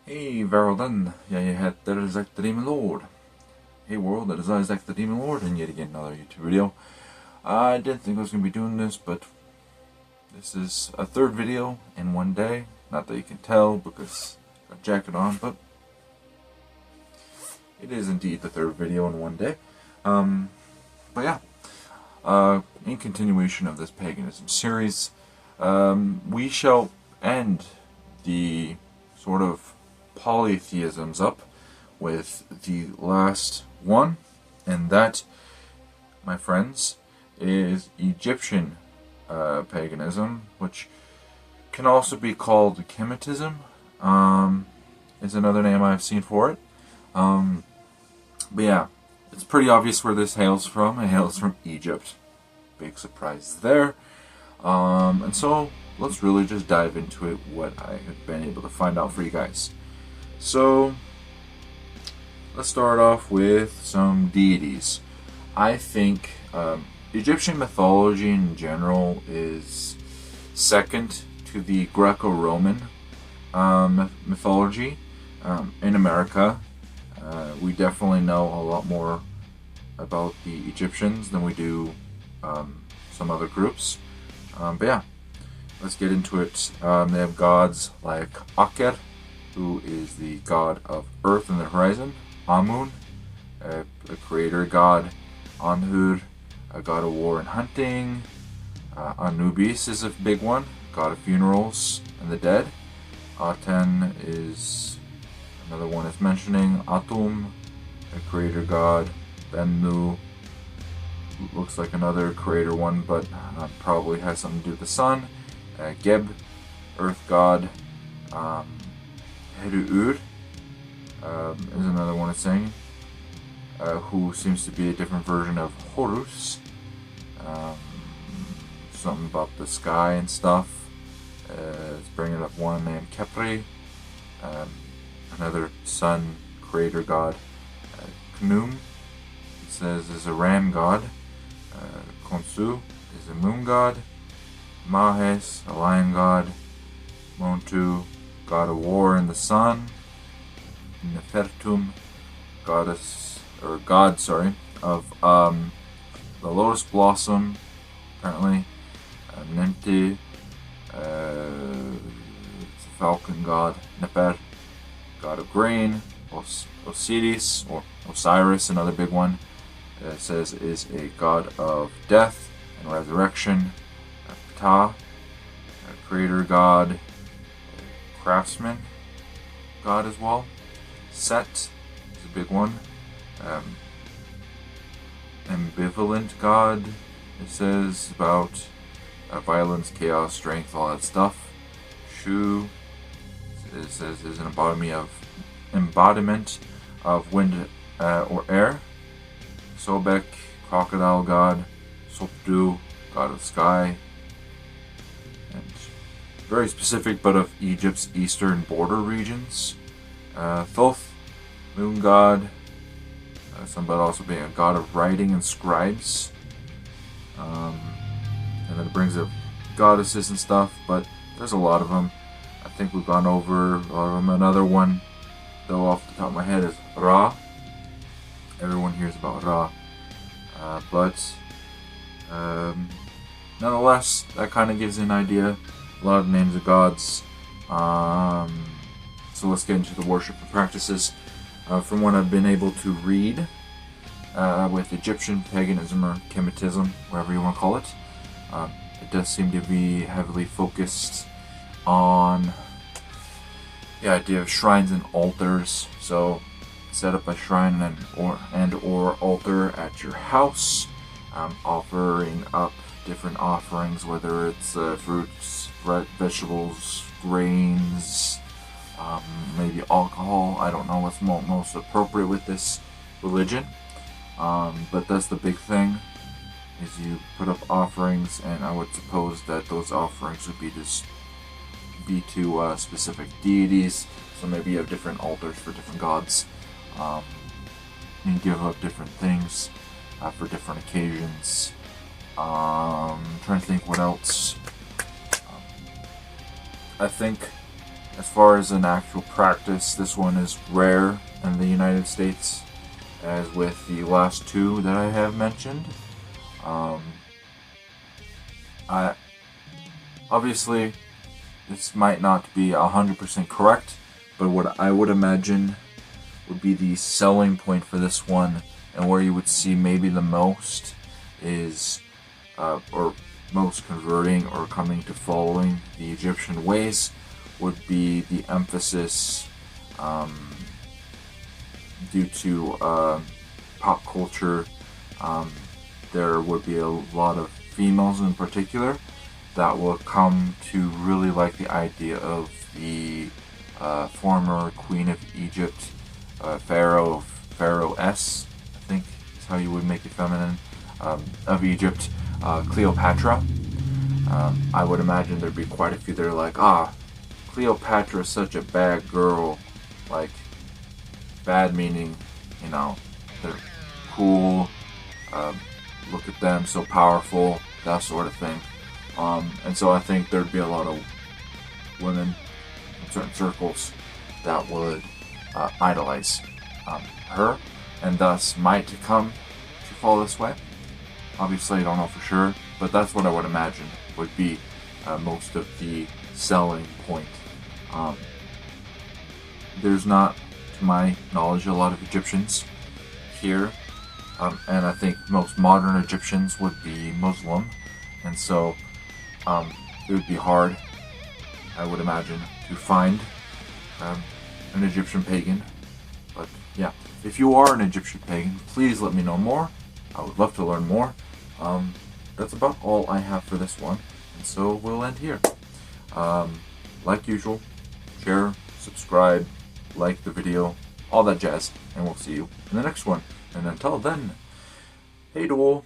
Hey Varolden, jag heter Zack the Demon Lord. Hey world, it is I, Zack the Demon Lord, and yet again another YouTube video. I didn't think I was going to be doing this, but this is a third video in one day. Not that you can tell because I got a jacket on, but it is indeed the third video in one day. But yeah, in continuation of this Paganism series, we shall end the sort of polytheisms up with the last one, and that, my friends, is Egyptian paganism, which can also be called Kemetism. Is another name I've seen for it. But yeah, it's pretty obvious where this hails from. It hails from Egypt. Big surprise there. And so let's really just dive into it, what I have been able to find out for you guys. So let's start off with some deities. I think Egyptian mythology in general is second to the Greco-Roman mythology. In America, we definitely know a lot more about the Egyptians than we do some other groups. But yeah, let's get into it. They have gods like Aker, who is the god of earth and the horizon. Amun, a creator god. Anhur, a god of war and hunting. Anubis is a big one, god of funerals and the dead. Aten is another one it's mentioning. Atum, a creator god. Bennu looks like another creator one, but probably has something to do with the sun. Geb, earth god. Heru is another one it's saying, who seems to be a different version of Horus. Something about the sky and stuff. It's bringing up one named Kepri. Another sun creator god. Khnum, it says, is a ram god. Khonsu is a moon god. Mahes, a lion god. Montu, god of war and the sun. Nefertum, god of the lotus blossom, apparently. Nemti, it's a falcon god. Neper, god of grain. Osiris, or Osiris, another big one, it says is a god of death and resurrection. Ptah, a creator god. Craftsman god as well. Set is a big one. Ambivalent god, it says, about violence, chaos, strength, all that stuff. Shu, it says, is an embodiment of wind or air. Sobek, crocodile god. Sopdu, god of sky. And very specific, but of Egypt's eastern border regions. Thoth, moon god. Somebody also being a god of writing and scribes. And then it brings up goddesses and stuff, but there's a lot of them. I think we've gone over a lot of them. Another one, though, off the top of my head is Ra. Everyone hears about Ra. But nonetheless, that kind of gives you an idea. A lot of names of gods. So let's get into the worship and practices. From what I've been able to read with Egyptian paganism or Kemetism, whatever you want to call it, it does seem to be heavily focused on the idea of shrines and altars. So set up a shrine and or altar at your house, offering up different offerings, whether it's fruits, vegetables, grains, maybe alcohol. I don't know what's most appropriate with this religion, but that's the big thing, is you put up offerings, and I would suppose that those offerings would be to specific deities. So maybe you have different altars for different gods, and give up different things for different occasions. Trying to think what else. I think As far as an actual practice, this one is rare in the United States, as with the last two that I have mentioned. Obviously, this might not be 100% correct, but what I would imagine would be the selling point for this one, and where you would see maybe the most is, or most converting or coming to following the Egyptian ways, would be the emphasis due to pop culture. There would be a lot of females in particular that will come to really like the idea of the former Queen of Egypt, Pharaoh-S, I think is how you would make it feminine, of Egypt, Cleopatra. I would imagine there'd be quite a few that are like, Cleopatra is such a bad girl. Like, bad meaning, you know, they're cool, look at them, so powerful, that sort of thing. And so I think there'd be a lot of women in certain circles that would idolize her, and thus might come to fall this way. Obviously, I don't know for sure, but that's what I would imagine would be most of the selling point. There's not, to my knowledge, a lot of Egyptians here, and I think most modern Egyptians would be Muslim, and so it would be hard, I would imagine, to find an Egyptian pagan. But yeah, if you are an Egyptian pagan, please let me know more. I would love to learn more. That's about all I have for this one, and so we'll end here. Like usual, share, subscribe, like the video, all that jazz, and we'll see you in the next one. And until then, hey doll.